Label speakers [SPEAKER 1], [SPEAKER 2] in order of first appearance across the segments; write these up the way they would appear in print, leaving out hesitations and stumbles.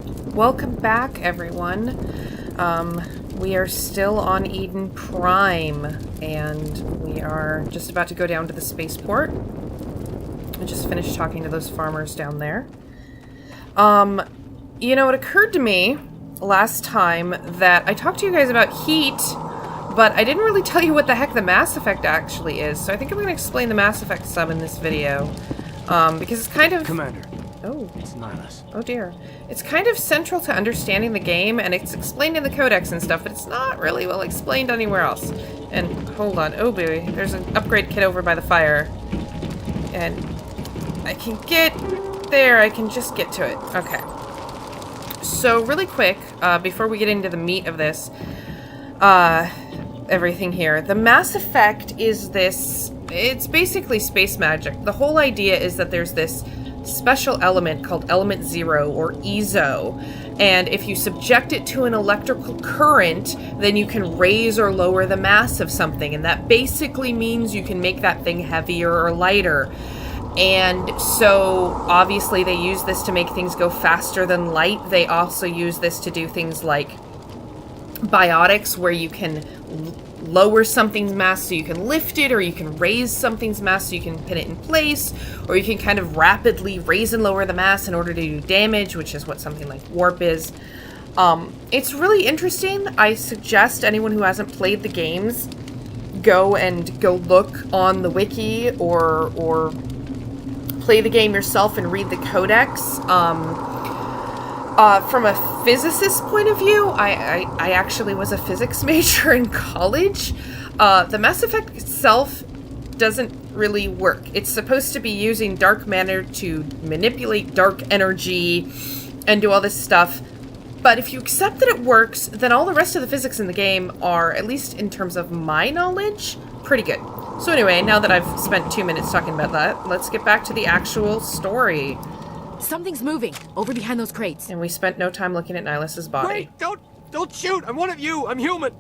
[SPEAKER 1] Welcome back, everyone. We are still on Eden Prime, and we are just about to go down to the spaceport. I just finished talking to those farmers down there. You know, it occurred to me last time that I talked to you guys about heat, but I didn't really tell you what the heck the Mass Effect actually is, so I think I'm going to explain the Mass Effect some in this video. Because it's kind of...
[SPEAKER 2] Commander.
[SPEAKER 1] Oh.
[SPEAKER 2] It's Nihilus.
[SPEAKER 1] Oh dear. It's kind of central to understanding the game, and it's explained in the codex and stuff, but it's not really well explained anywhere else. And, hold on. Oh baby, there's an upgrade kit over by the fire. And I can get there, I can just get to it. Okay. So, really quick, before we get into the meat of this, everything here. The Mass Effect is this... It's basically space magic. The whole idea is that there's this special element called Element Zero, or EZO, and if you subject it to an electrical current, then you can raise or lower the mass of something, and that basically means you can make that thing heavier or lighter. And so, obviously, they use this to make things go faster than light. They also use this to do things like biotics, where you can lower something's mass so you can lift it, or you can raise something's mass so you can pin it in place, or you can kind of rapidly raise and lower the mass in order to do damage, which is what something like warp is. It's really interesting. I suggest anyone who hasn't played the games go look on the wiki or play the game yourself and read the codex. From a physicist point of view, I actually was a physics major in college. The Mass Effect itself doesn't really work. It's supposed to be using dark matter to manipulate dark energy and do all this stuff. But if you accept that it works, then all the rest of the physics in the game are, at least in terms of my knowledge, pretty good. So anyway, now that I've spent 2 minutes talking about that, let's get back to the actual story.
[SPEAKER 3] Something's moving over behind those crates.
[SPEAKER 1] And we spent no time looking at Nihilus's body.
[SPEAKER 2] Wait! Don't shoot! I'm one of you! I'm human!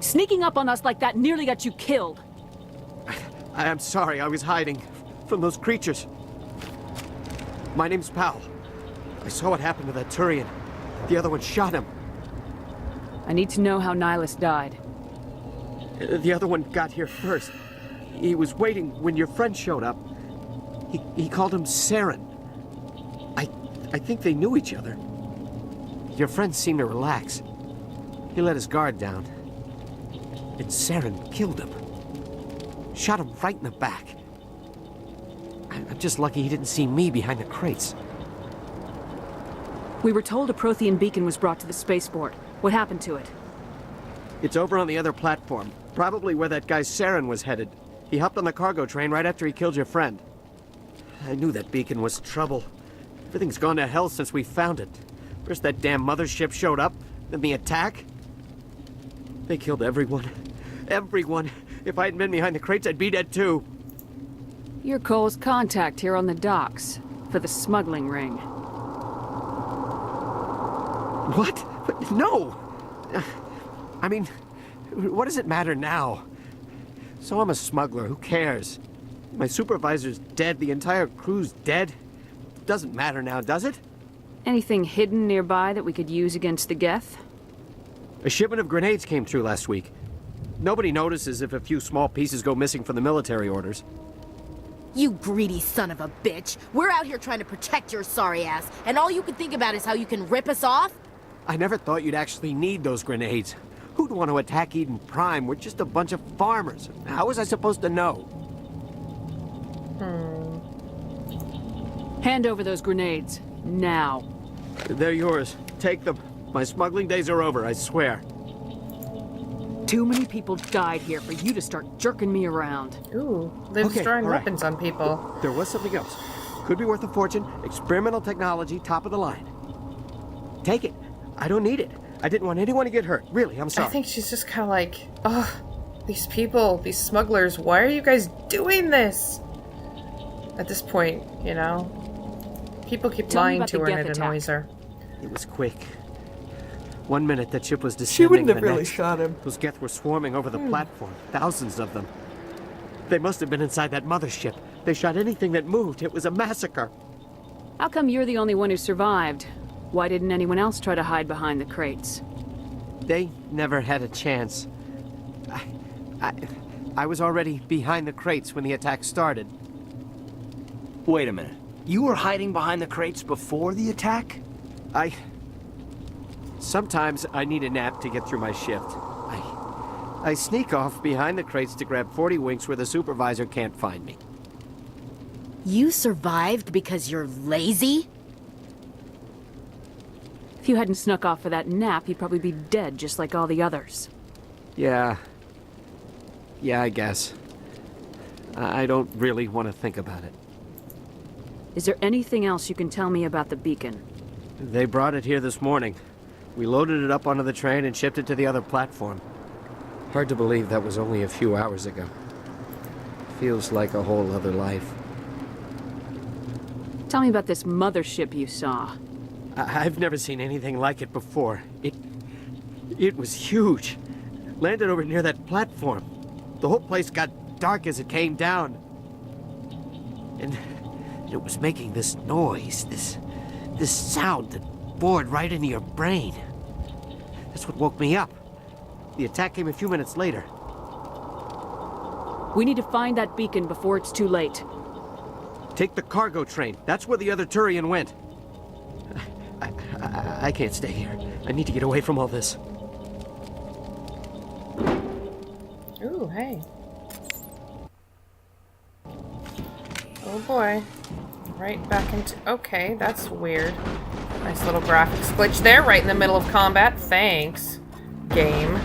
[SPEAKER 4] Sneaking up on us like that nearly got you killed.
[SPEAKER 2] I'm sorry, I was hiding from those creatures. My name's Powell. I saw what happened to that Turian. The other one shot him.
[SPEAKER 4] I need to know how Nihilus died.
[SPEAKER 2] The other one got here first. He was waiting when your friend showed up. He called him Saren. I think they knew each other. Your friend seemed to relax. He let his guard down. And Saren killed him. Shot him right in the back. I'm just lucky he didn't see me behind the crates.
[SPEAKER 4] We were told a Prothean beacon was brought to the spaceport. What happened to it?
[SPEAKER 2] It's over on the other platform. Probably where that guy Saren was headed. He hopped on the cargo train right after he killed your friend. I knew that beacon was trouble. Everything's gone to hell since we found it. First that damn mothership showed up, then the attack. They killed everyone. Everyone. If I hadn't been behind the crates, I'd be dead too.
[SPEAKER 4] You're Cole's contact here on the docks for the smuggling ring.
[SPEAKER 2] What? But no! I mean, what does it matter now? So I'm a smuggler, who cares? My supervisor's dead, the entire crew's dead. Doesn't matter now, does it?
[SPEAKER 4] Anything hidden nearby that we could use against the Geth?
[SPEAKER 2] A shipment of grenades came through last week. Nobody notices if a few small pieces go missing from the military orders.
[SPEAKER 3] You greedy son of a bitch. We're out here trying to protect your sorry ass, and all you can think about is how you can rip us off?
[SPEAKER 2] I never thought you'd actually need those grenades. Who'd want to attack Eden Prime? We're just a bunch of farmers. How was I supposed to know?
[SPEAKER 4] Hand over those grenades. Now.
[SPEAKER 2] They're yours. Take them. My smuggling days are over, I swear.
[SPEAKER 4] Too many people died here for you to start jerking me around.
[SPEAKER 1] Ooh, lives
[SPEAKER 2] Okay,
[SPEAKER 1] drawing
[SPEAKER 2] all right.
[SPEAKER 1] weapons on people.
[SPEAKER 2] There was something else. Could be worth a fortune. Experimental technology, top of the line. Take it. I don't need it. I didn't want anyone to get hurt. Really, I'm sorry.
[SPEAKER 1] I think she's just kind of like, ugh, these people, these smugglers, why are you guys doing this? At this point, you know? People keep
[SPEAKER 4] Tell me
[SPEAKER 1] lying
[SPEAKER 4] about
[SPEAKER 1] to
[SPEAKER 4] the
[SPEAKER 1] her and
[SPEAKER 4] Geth
[SPEAKER 1] it
[SPEAKER 4] attack.
[SPEAKER 1] annoys her.
[SPEAKER 2] It was quick. 1 minute that ship was descending.
[SPEAKER 5] She wouldn't have
[SPEAKER 2] the
[SPEAKER 5] really
[SPEAKER 2] next.
[SPEAKER 5] shot him.
[SPEAKER 2] Those Geth were swarming over the platform. Thousands of them. They must have been inside that mothership. They shot anything that moved. It was a massacre.
[SPEAKER 4] How come you're the only one who survived? Why didn't anyone else try to hide behind the crates?
[SPEAKER 2] They never had a chance. I was already behind the crates when the attack started.
[SPEAKER 5] Wait a minute. You were hiding behind the crates before the attack?
[SPEAKER 2] Sometimes I need a nap to get through my shift. I sneak off behind the crates to grab 40 winks where the supervisor can't find me.
[SPEAKER 3] You survived because you're lazy?
[SPEAKER 4] If you hadn't snuck off for that nap, you'd probably be dead just like all the others.
[SPEAKER 2] Yeah, I guess. I don't really want to think about it.
[SPEAKER 4] Is there anything else you can tell me about the beacon?
[SPEAKER 2] They brought it here this morning. We loaded it up onto the train and shipped it to the other platform. Hard to believe that was only a few hours ago. Feels like a whole other life.
[SPEAKER 4] Tell me about this mothership you saw.
[SPEAKER 2] I've never seen anything like it before. It was huge. Landed over near that platform. The whole place got dark as it came down. And it was making this noise, this sound that bored right into your brain. That's what woke me up. The attack came a few minutes later.
[SPEAKER 4] We need to find that beacon before it's too late.
[SPEAKER 2] Take the cargo train. That's where the other Turian went. I can't stay here. I need to get away from all this.
[SPEAKER 1] Ooh, hey. Oh boy. Right back into... Okay, that's weird. Nice little graphics glitch there, right in the middle of combat. Thanks, game.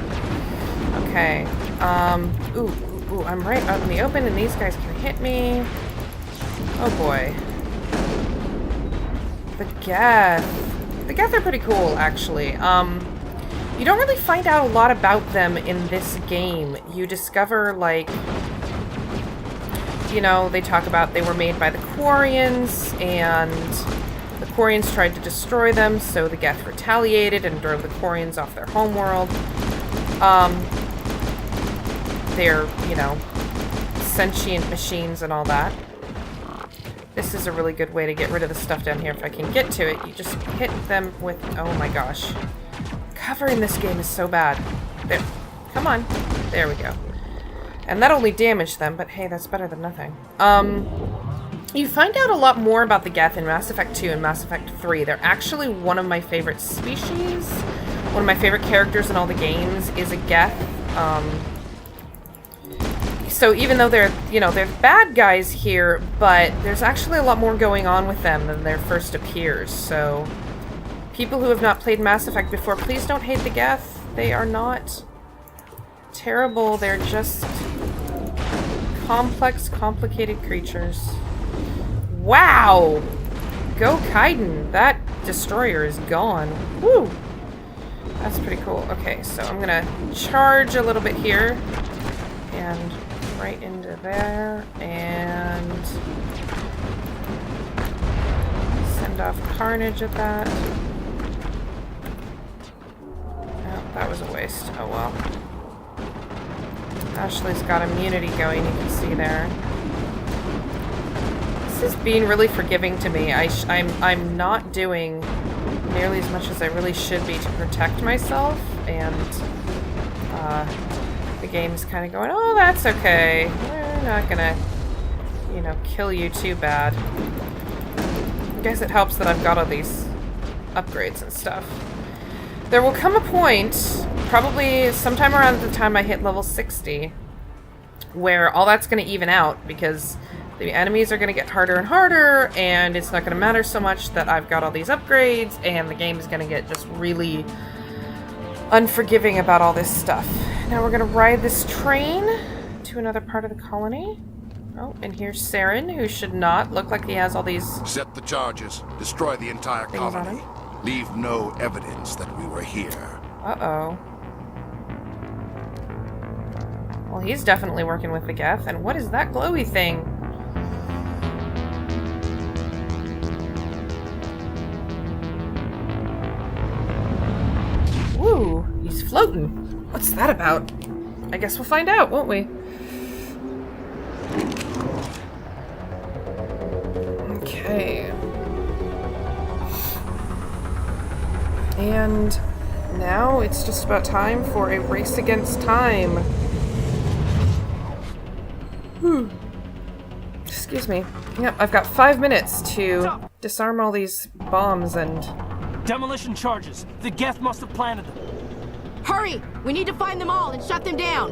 [SPEAKER 1] Okay. Ooh, I'm right out in the open and these guys can hit me. Oh boy. The Geth. The Geth are pretty cool, actually. You don't really find out a lot about them in this game. You discover, like... You know, they talk about they were made by the Quarians, and the Quarians tried to destroy them, so the Geth retaliated and drove the Quarians off their homeworld. They're, you know, sentient machines and all that. This is a really good way to get rid of the stuff down here if I can get to it. You just hit them with... Oh my gosh. Cover in this game is so bad. There. Come on. There we go. And that only damaged them, but hey, that's better than nothing. You find out a lot more about the Geth in Mass Effect 2 and Mass Effect 3. They're actually one of my favorite species. One of my favorite characters in all the games is a Geth. So even though they're, you know, they're bad guys here, but there's actually a lot more going on with them than there first appears. So people who have not played Mass Effect before, please don't hate the Geth. They are not terrible. They're just complex, complicated creatures. Wow! Go Kaiden. That destroyer is gone. Woo! That's pretty cool. Okay, so I'm gonna charge a little bit here. And right into there. And send off Carnage at that. Oh, that was a waste. Oh well. Ashley's got immunity going, you can see there. This is being really forgiving to me. I'm not doing nearly as much as I really should be to protect myself, and the game's kind of going, oh, that's okay. We're not gonna, you know, kill you too bad. I guess it helps that I've got all these upgrades and stuff. There will come a point, probably sometime around the time I hit level 60, where all that's going to even out, because the enemies are going to get harder and harder, and it's not going to matter so much that I've got all these upgrades, and the game is going to get just really unforgiving about all this stuff. Now we're going to ride this train to another part of the colony. Oh, and here's Saren, who should not look like he has all these...
[SPEAKER 6] Set the charges. Destroy the entire
[SPEAKER 1] things on
[SPEAKER 6] colony.
[SPEAKER 1] him.
[SPEAKER 6] Leave no evidence that we were here.
[SPEAKER 1] Uh-oh. Well, he's definitely working with the Geth. And what is that glowy thing? Woo! He's floating. What's that about? I guess we'll find out, won't we? Okay. And now it's just about time for a race against time. Excuse me. Yep, I've got 5 minutes to disarm all these bombs and...
[SPEAKER 7] Demolition charges. The Geth must have planted them.
[SPEAKER 3] Hurry! We need to find them all and shut them down!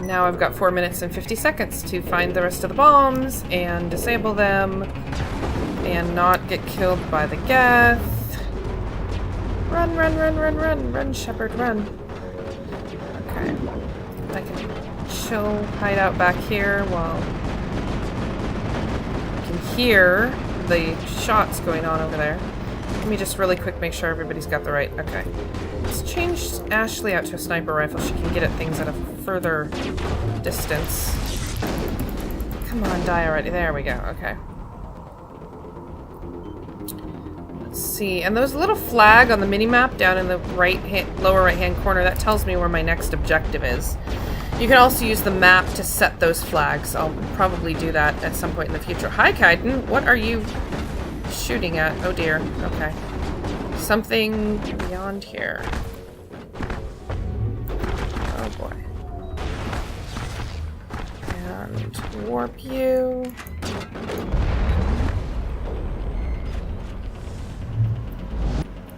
[SPEAKER 1] Now I've got 4 minutes and 50 seconds to find the rest of the bombs and disable them and not get killed by the Geth. Run, run, run, run, run, run, Shepard, run. Okay. I can chill, hide out back here while I can hear the shots going on over there. Let me just really quick make sure everybody's got the right... Okay. Let's change Ashley out to a sniper rifle. She can get at things at a further distance. Come on, die already. There we go. Okay. Let's see. And those little flag on the mini-map down in the lower right-hand corner, that tells me where my next objective is. You can also use the map to set those flags. I'll probably do that at some point in the future. Hi, Kaiden. What are you shooting at? Oh, dear. Okay. Something beyond here. Oh, boy. And warp you.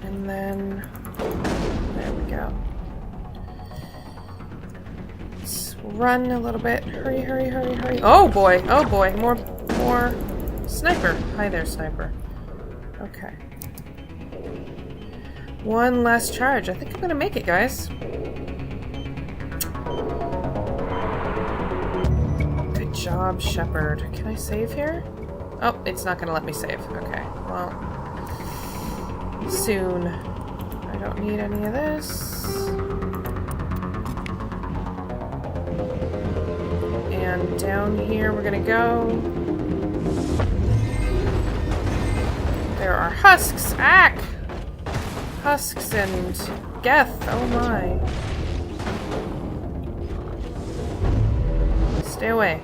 [SPEAKER 1] And then... there we go. Run a little bit. Hurry, hurry, hurry, hurry. Oh boy, oh boy. More sniper. Hi there, sniper. Okay. One last charge. I think I'm gonna make it, guys. Good job, Shepard. Can I save here? Oh, it's not gonna let me save. Okay, well. Soon. I don't need any of this. And down here we're gonna go. There are husks! Ack! Husks and Geth, oh my. Stay away.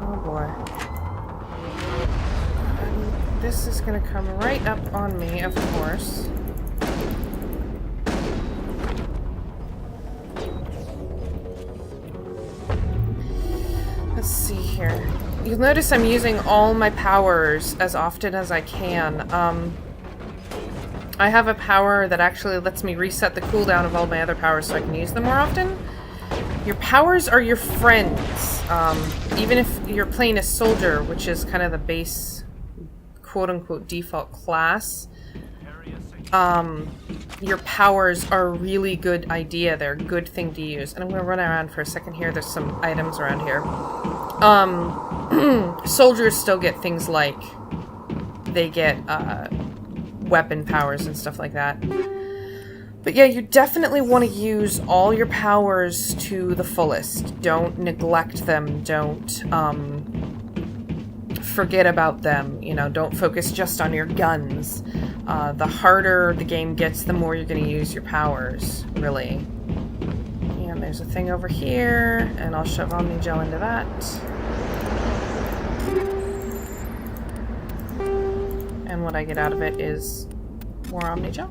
[SPEAKER 1] Oh boy. And this is gonna come right up on me, of course. Let's see here. You'll notice I'm using all my powers as often as I can. I have a power that actually lets me reset the cooldown of all my other powers so I can use them more often. Your powers are your friends. Even if you're playing a soldier, which is kind of the base quote-unquote default class, your powers are a really good idea. They're a good thing to use. And I'm going to run around for a second here. There's some items around here. Soldiers still get things like they get weapon powers and stuff like that. But yeah, you definitely want to use all your powers to the fullest. Don't neglect them. Don't forget about them. You know, don't focus just on your guns. The harder the game gets, the more you're going to use your powers, really. And there's a thing over here, and I'll shove Omnigel into that. And what I get out of it is more Omnigel.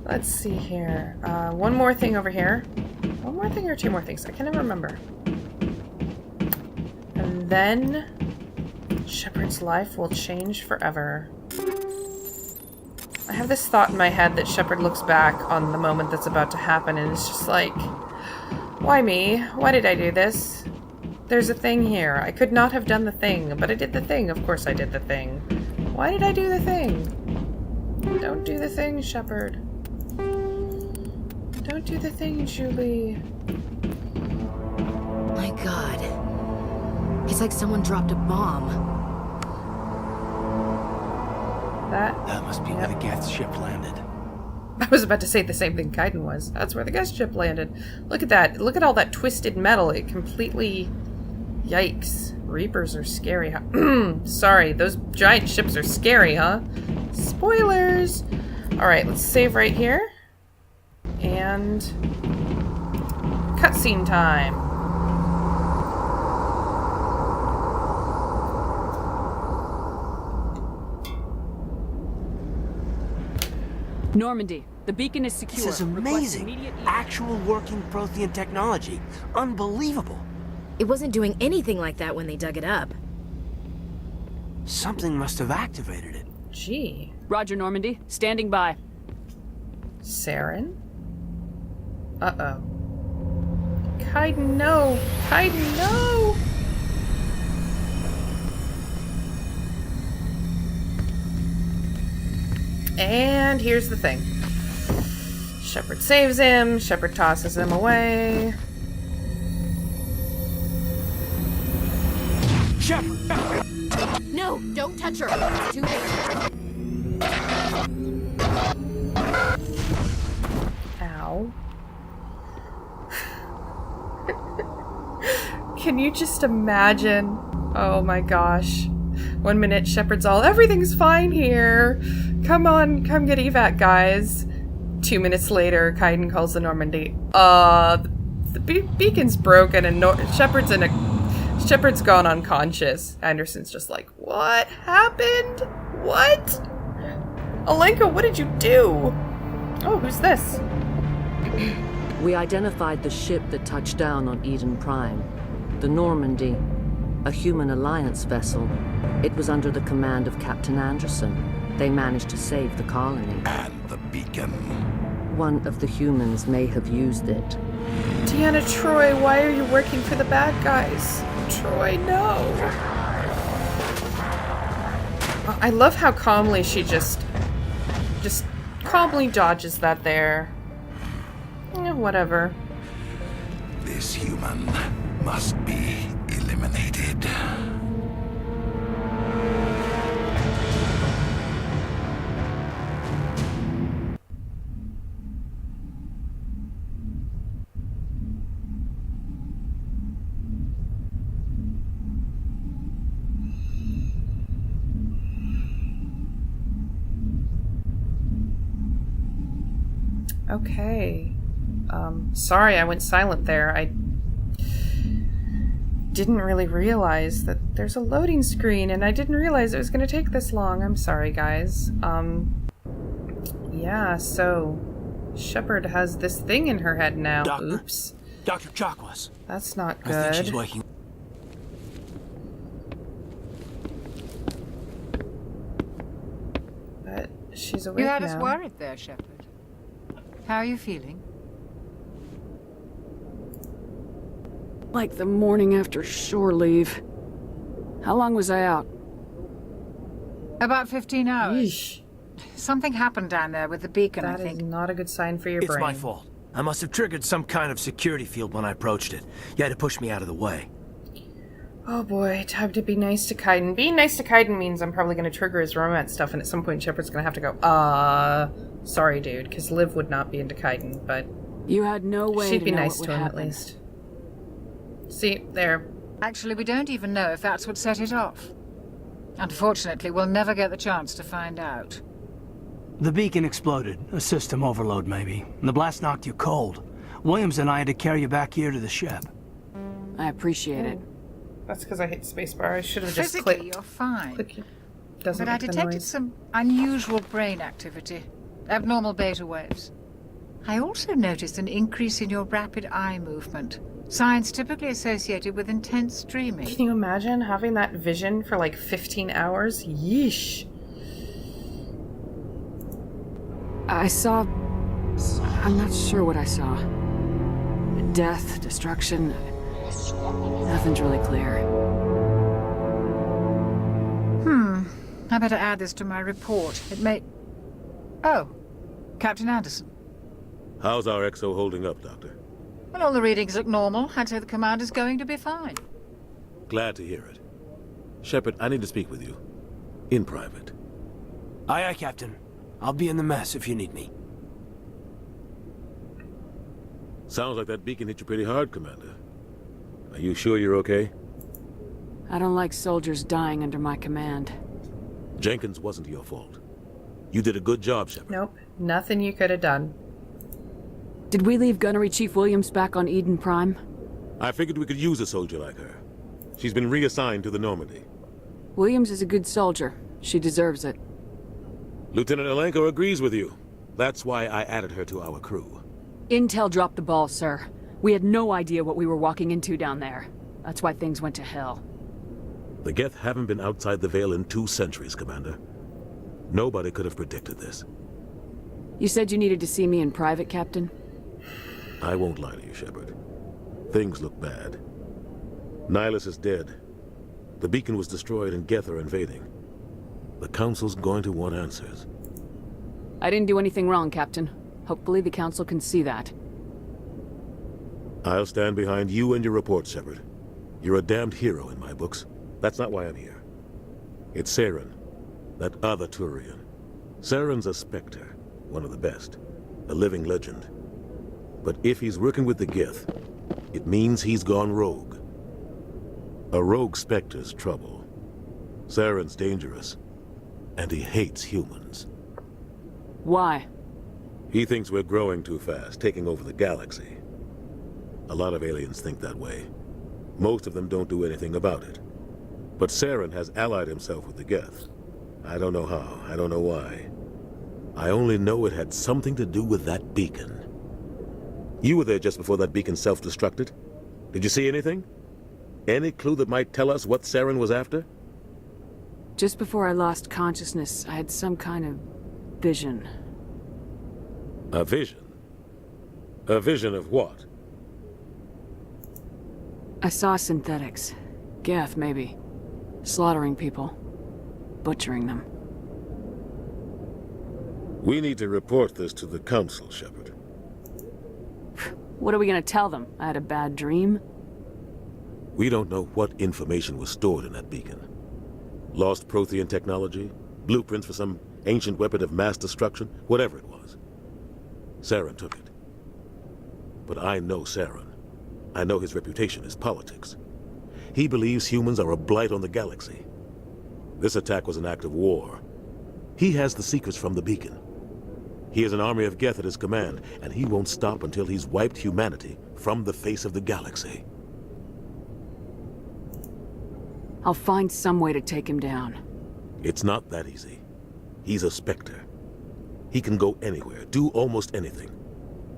[SPEAKER 1] Let's see here. One more thing over here. One more thing or two more things? I can never remember. And then Shepard's life will change forever. I have this thought in my head that Shepard looks back on the moment that's about to happen and it's just like, why me? Why did I do this? There's a thing here. I could not have done the thing, but I did the thing. Of course I did the thing. Why did I do the thing? Don't do the thing, Shepard. Don't do the thing, Julie.
[SPEAKER 3] My God. It's like someone dropped a bomb.
[SPEAKER 5] That must be where the Geth ship landed.
[SPEAKER 1] I was about to say the same thing Kaiden was. That's where the Geth ship landed. Look at that. Look at all that twisted metal. It completely... Yikes. Reapers are scary, huh? Sorry, those giant ships are scary, huh? Spoilers! Alright, let's save right here. And... cutscene time.
[SPEAKER 4] Normandy, the beacon is secure.
[SPEAKER 5] This is
[SPEAKER 4] Request
[SPEAKER 5] amazing.
[SPEAKER 4] immediate-
[SPEAKER 5] Actual working Prothean technology. Unbelievable.
[SPEAKER 3] It wasn't doing anything like that when they dug it up.
[SPEAKER 5] Something must have activated it.
[SPEAKER 1] Gee.
[SPEAKER 4] Roger, Normandy. Standing by.
[SPEAKER 1] Saren? Uh-oh. Kaiden, no! Kaiden, no! And here's the thing. Shepard saves him, Shepard tosses him away.
[SPEAKER 5] Shepard!
[SPEAKER 3] No, don't touch her. It's too dangerous.
[SPEAKER 1] Ow. Can you just imagine? Oh my gosh. 1 minute, Shepard's all, everything's fine here. Come on, come get evac, guys. 2 minutes later, Kaiden calls the Normandy. The beacon's broken and Shepard's gone unconscious. Anderson's just like, what happened? What? Alenka, what did you do? Oh, who's this?
[SPEAKER 8] We identified the ship that touched down on Eden Prime. The Normandy, a human alliance vessel. It was under the command of Captain Anderson. They managed to save the colony.
[SPEAKER 6] And the beacon.
[SPEAKER 8] One of the humans may have used it.
[SPEAKER 1] Deanna Troi, why are you working for the bad guys? Troi, no. I love how calmly she just calmly dodges that there. Whatever.
[SPEAKER 6] This human must be eliminated.
[SPEAKER 1] Okay. Sorry I went silent there. I didn't really realize that there's a loading screen, and I didn't realize it was going to take this long. I'm sorry, guys. Yeah, so Shepard has this thing in her head now.
[SPEAKER 5] Doctor.
[SPEAKER 1] Oops.
[SPEAKER 5] Dr. Chakwas.
[SPEAKER 1] That's not
[SPEAKER 5] I think she's
[SPEAKER 1] good.
[SPEAKER 5] waking.
[SPEAKER 1] But she's awake
[SPEAKER 9] You had
[SPEAKER 1] now.
[SPEAKER 9] us worried there, Shepard. How are you feeling?
[SPEAKER 4] Like the morning after shore leave. How long was I out?
[SPEAKER 9] About 15 hours.
[SPEAKER 1] Yeesh.
[SPEAKER 9] Something happened down there with the beacon,
[SPEAKER 1] That
[SPEAKER 9] I
[SPEAKER 1] is
[SPEAKER 9] think.
[SPEAKER 1] not a good sign for your
[SPEAKER 5] It's
[SPEAKER 1] brain.
[SPEAKER 5] my fault. I must have triggered some kind of security field when I approached it. You had to push me out of the way.
[SPEAKER 1] Oh boy, time to be nice to Kaiden. Being nice to Kaiden means I'm probably going to trigger his romance stuff, and at some point Shepard's going to have to go, sorry dude, because Liv would not be into Kaiden, but
[SPEAKER 4] You had no way
[SPEAKER 1] she'd
[SPEAKER 4] to
[SPEAKER 1] be
[SPEAKER 4] know
[SPEAKER 1] nice
[SPEAKER 4] what
[SPEAKER 1] to
[SPEAKER 4] would
[SPEAKER 1] him
[SPEAKER 4] happen.
[SPEAKER 1] at least. See, there.
[SPEAKER 9] Actually, we don't even know if that's what set it off. Unfortunately, we'll never get the chance to find out.
[SPEAKER 7] The beacon exploded. A system overload, maybe. The blast knocked you cold. Williams and I had to carry you back here to the ship.
[SPEAKER 4] I appreciate it.
[SPEAKER 1] That's because I hit spacebar. I should have just
[SPEAKER 9] Physically,
[SPEAKER 1] clicked.
[SPEAKER 9] you're fine.
[SPEAKER 1] Click. Doesn't
[SPEAKER 9] But I
[SPEAKER 1] make the
[SPEAKER 9] detected
[SPEAKER 1] noise.
[SPEAKER 9] some unusual brain activity. Abnormal beta waves. I also noticed an increase in your rapid eye movement. Signs typically associated with intense dreaming.
[SPEAKER 1] Can you imagine having that vision for like 15 hours? Yeesh.
[SPEAKER 4] I saw... I'm not sure what I saw. Death, destruction... Nothing's really clear.
[SPEAKER 9] I better add this to my report. It may... Oh, Captain Anderson.
[SPEAKER 10] How's our XO holding up, Doctor?
[SPEAKER 9] Well, all the readings look normal. I'd say the commander's going to be fine.
[SPEAKER 10] Glad to hear it. Shepard, I need to speak with you. In private.
[SPEAKER 5] Aye, aye, Captain. I'll be in the mess if you need me.
[SPEAKER 10] Sounds like that beacon hit you pretty hard, Commander. Are you sure you're okay?
[SPEAKER 4] I don't like soldiers dying under my command.
[SPEAKER 10] Jenkins wasn't your fault. You did a good job, Shepard.
[SPEAKER 1] Nope. Nothing you could have done.
[SPEAKER 4] Did we leave Gunnery Chief Williams back on Eden Prime?
[SPEAKER 10] I figured we could use a soldier like her. She's been reassigned to the Normandy.
[SPEAKER 4] Williams is a good soldier. She deserves it.
[SPEAKER 10] Lieutenant Alenko agrees with you. That's why I added her to our crew.
[SPEAKER 4] Intel dropped the ball, sir. We had no idea what we were walking into down there. That's why things went to hell.
[SPEAKER 10] The Geth haven't been outside the Veil in 2 centuries, Commander. Nobody could have predicted this.
[SPEAKER 4] You said you needed to see me in private, Captain?
[SPEAKER 10] I won't lie to you, Shepard. Things look bad. Nihilus is dead. The beacon was destroyed and Geth are invading. The Council's going to want answers.
[SPEAKER 4] I didn't do anything wrong, Captain. Hopefully the Council can see that.
[SPEAKER 10] I'll stand behind you and your report, Shepard. You're a damned hero in my books. That's not why I'm here. It's Saren, that other Turian. Saren's a Spectre, one of the best, a living legend. But if he's working with the Geth, it means he's gone rogue. A rogue Spectre's trouble. Saren's dangerous, and he hates humans.
[SPEAKER 4] Why?
[SPEAKER 10] He thinks we're growing too fast, taking over the galaxy. A lot of aliens think that way. Most of them don't do anything about it. But Saren has allied himself with the Geth. I don't know how, I don't know why. I only know it had something to do with that beacon. You were there just before that beacon self-destructed. Did you see anything? Any clue that might tell us what Saren was after?
[SPEAKER 4] Just before I lost consciousness, I had some kind of vision.
[SPEAKER 10] A vision? A vision of what?
[SPEAKER 4] I saw synthetics. Geth, maybe. Slaughtering people. Butchering them.
[SPEAKER 10] We need to report this to the Council, Shepard.
[SPEAKER 4] What are we gonna tell them? I had a bad dream?
[SPEAKER 10] We don't know what information was stored in that beacon. Lost Prothean technology? Blueprints for some ancient weapon of mass destruction? Whatever it was. Saren took it. But I know Saren. I know his reputation is politics. He believes humans are a blight on the galaxy. This attack was an act of war. He has the secrets from the beacon. He has an army of Geth at his command, and he won't stop until he's wiped humanity from the face of the galaxy.
[SPEAKER 4] I'll find some way to take him down.
[SPEAKER 10] It's not that easy. He's a Spectre. He can go anywhere, do almost anything.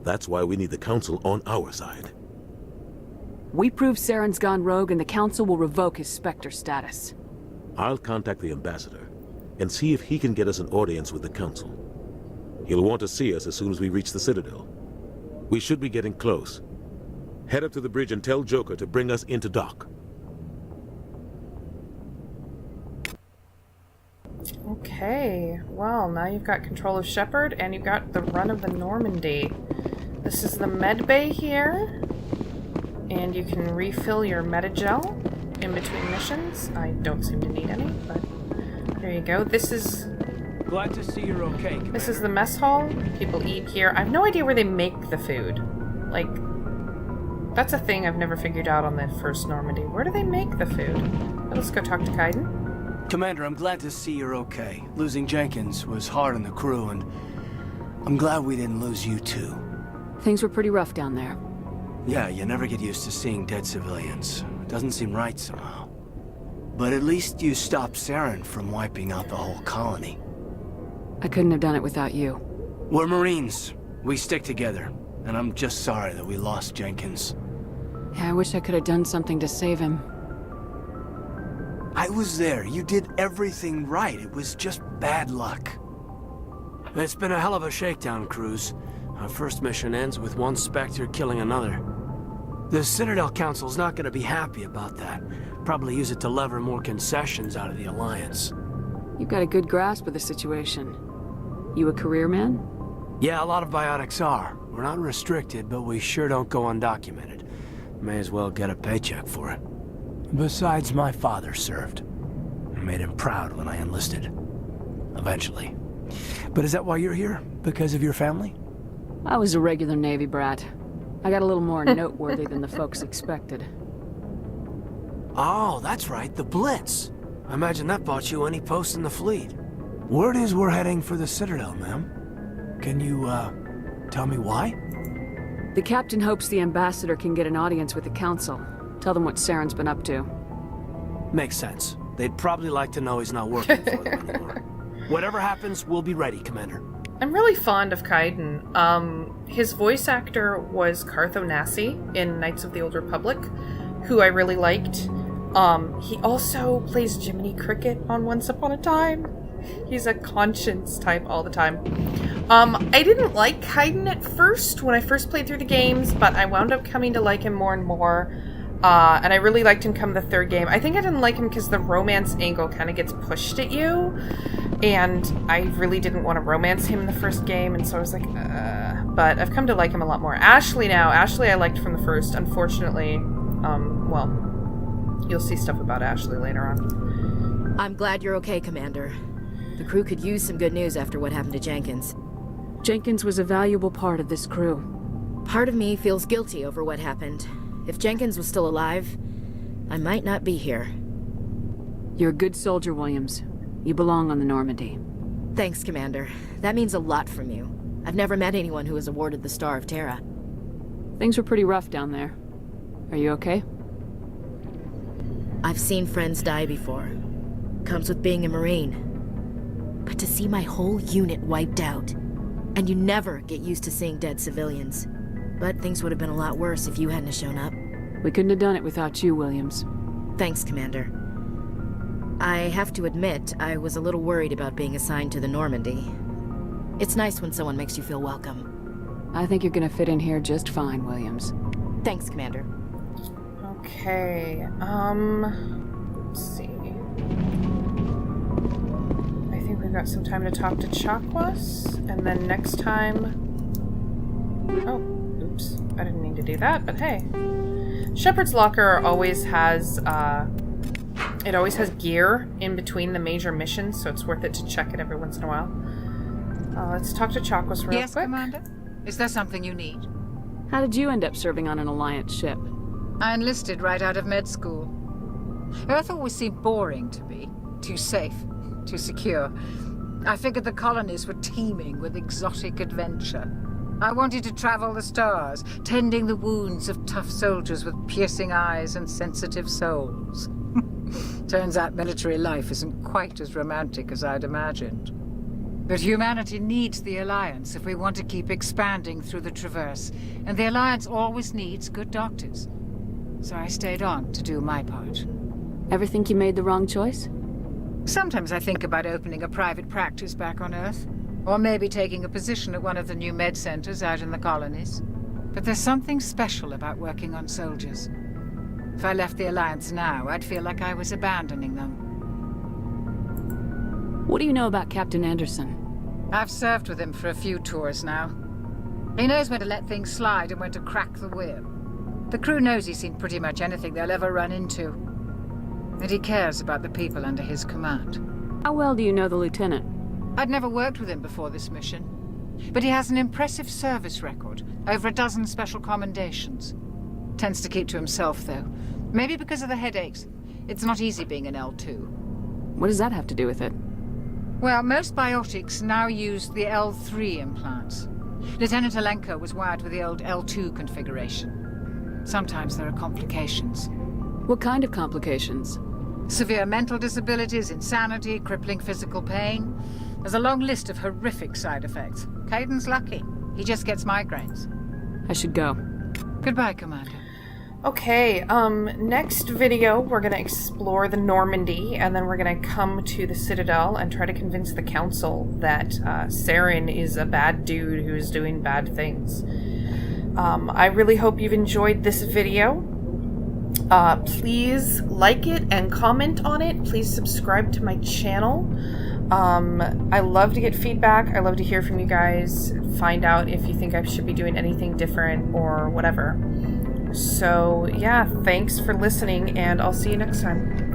[SPEAKER 10] That's why we need the Council on our side.
[SPEAKER 4] We prove Saren's gone rogue and the Council will revoke his Spectre status.
[SPEAKER 10] I'll contact the Ambassador and see if he can get us an audience with the Council. He'll want to see us as soon as we reach the Citadel. We should be getting close. Head up to the bridge and tell Joker to bring us into dock.
[SPEAKER 1] Okay, well, now you've got control of Shepard, and you've got the run of the Normandy. This is the med bay here, and you can refill your metagel in between missions. I don't seem to need any, but there you go. This is...
[SPEAKER 7] Glad to see you're okay, Commander.
[SPEAKER 1] This is the mess hall. People eat here. I have no idea where they make the food. Like, that's a thing I've never figured out on the first Normandy. Where do they make the food? Let's go talk to Kaiden.
[SPEAKER 7] Commander, I'm glad to see you're okay. Losing Jenkins was hard on the crew, and I'm glad we didn't lose you too.
[SPEAKER 4] Things were pretty rough down there.
[SPEAKER 7] Yeah, you never get used to seeing dead civilians. It doesn't seem right somehow. But at least you stopped Saren from wiping out the whole colony.
[SPEAKER 4] I couldn't have done it without you.
[SPEAKER 7] We're Marines. We stick together. And I'm just sorry that we lost Jenkins.
[SPEAKER 4] Yeah, I wish I could have done something to save him.
[SPEAKER 7] I was there. You did everything right. It was just bad luck.
[SPEAKER 11] It's been a hell of a shakedown, Cruz. Our first mission ends with one Spectre killing another. The Citadel Council's not gonna be happy about that. Probably use it to lever more concessions out of the Alliance.
[SPEAKER 4] You've got a good grasp of the situation. You a career man?
[SPEAKER 11] Yeah, a lot of biotics are. We're not restricted, but we sure don't go undocumented. May as well get a paycheck for it. Besides, my father served. I made him proud when I enlisted. Eventually. But is that why you're here? Because of your family?
[SPEAKER 4] I was a regular Navy brat. I got a little more noteworthy than the folks expected.
[SPEAKER 11] Oh, that's right, the Blitz. I imagine that bought you any post in the fleet. Word is we're heading for the Citadel, ma'am. Can you, tell me why?
[SPEAKER 4] The captain hopes the ambassador can get an audience with the council. Tell them what Saren's been up to.
[SPEAKER 11] Makes sense. They'd probably like to know he's not working for them anymore. Whatever happens, we'll be ready, Commander.
[SPEAKER 1] I'm really fond of Kaiden. His voice actor was Cartho Nassi in Knights of the Old Republic, who I really liked. He also plays Jiminy Cricket on Once Upon a Time. He's a conscience type all the time. I didn't like Kaiden at first when I first played through the games, but I wound up coming to like him more and more. And I really liked him come the third game. I think I didn't like him because the romance angle kind of gets pushed at you. And I really didn't want to romance him in the first game, and so I was like, but I've come to like him a lot more. Ashley now. Ashley I liked from the first. Unfortunately, well, you'll see stuff about Ashley later on.
[SPEAKER 3] I'm glad you're okay, Commander. The crew could use some good news after what happened to Jenkins.
[SPEAKER 4] Jenkins was a valuable part of this crew.
[SPEAKER 3] Part of me feels guilty over what happened. If Jenkins was still alive, I might not be here.
[SPEAKER 4] You're a good soldier, Williams. You belong on the Normandy.
[SPEAKER 3] Thanks, Commander. That means a lot from you. I've never met anyone who was awarded the Star of Terra.
[SPEAKER 4] Things were pretty rough down there. Are you okay?
[SPEAKER 3] I've seen friends die before. Comes with being a Marine. But to see my whole unit wiped out, and you never get used to seeing dead civilians. But things would have been a lot worse if you hadn't shown up.
[SPEAKER 4] We couldn't have done it without you, Williams.
[SPEAKER 3] Thanks, Commander. I have to admit, I was a little worried about being assigned to the Normandy. It's nice when someone makes you feel welcome.
[SPEAKER 4] I think you're gonna fit in here just fine, Williams.
[SPEAKER 3] Thanks, Commander.
[SPEAKER 1] Okay, let's see. I think we've got some time to talk to Chakwas, and then next time... Oh, oops. I didn't mean to do that, but hey. Shepard's locker always has, it always has gear in between the major missions, so it's worth it to check it every once in a while. Let's talk to Chakwas real quick.
[SPEAKER 9] Yes, Commander? Is there something you need?
[SPEAKER 4] How did you end up serving on an Alliance ship?
[SPEAKER 9] I enlisted right out of med school. Earth always seemed boring to me. Too safe, too secure. I figured the colonies were teeming with exotic adventure. I wanted to travel the stars, tending the wounds of tough soldiers with piercing eyes and sensitive souls. Turns out military life isn't quite as romantic as I'd imagined. But humanity needs the Alliance if we want to keep expanding through the Traverse, and the Alliance always needs good doctors. So I stayed on to do my part.
[SPEAKER 4] Ever think you made the wrong choice?
[SPEAKER 9] Sometimes I think about opening a private practice back on Earth, or maybe taking a position at one of the new med centers out in the colonies. But there's something special about working on soldiers. If I left the Alliance now, I'd feel like I was abandoning them.
[SPEAKER 4] What do you know about Captain Anderson?
[SPEAKER 9] I've served with him for a few tours now. He knows when to let things slide and when to crack the whip. The crew knows he's seen pretty much anything they'll ever run into. And he cares about the people under his command.
[SPEAKER 4] How well do you know the Lieutenant?
[SPEAKER 9] I'd never worked with him before this mission. But he has an impressive service record, over a dozen special commendations. Tends to keep to himself, though. Maybe because of the headaches. It's not easy being an L2.
[SPEAKER 4] What does that have to do with it?
[SPEAKER 9] Well, most biotics now use the L3 implants. Lieutenant Alenko was wired with the old L2 configuration. Sometimes there are complications.
[SPEAKER 4] What kind of complications?
[SPEAKER 9] Severe mental disabilities, insanity, crippling physical pain. There's a long list of horrific side effects. Kaiden's lucky. He just gets migraines.
[SPEAKER 4] I should go.
[SPEAKER 9] Goodbye, Commander.
[SPEAKER 1] Okay, next video we're gonna explore the Normandy, and then we're gonna come to the Citadel and try to convince the Council that Saren is a bad dude who's doing bad things. I really hope you've enjoyed this video. Please like it and comment on it. Please subscribe to my channel. I love to get feedback. I love to hear from you guys. Find out if you think I should be doing anything different or whatever. So, yeah, thanks for listening, and I'll see you next time.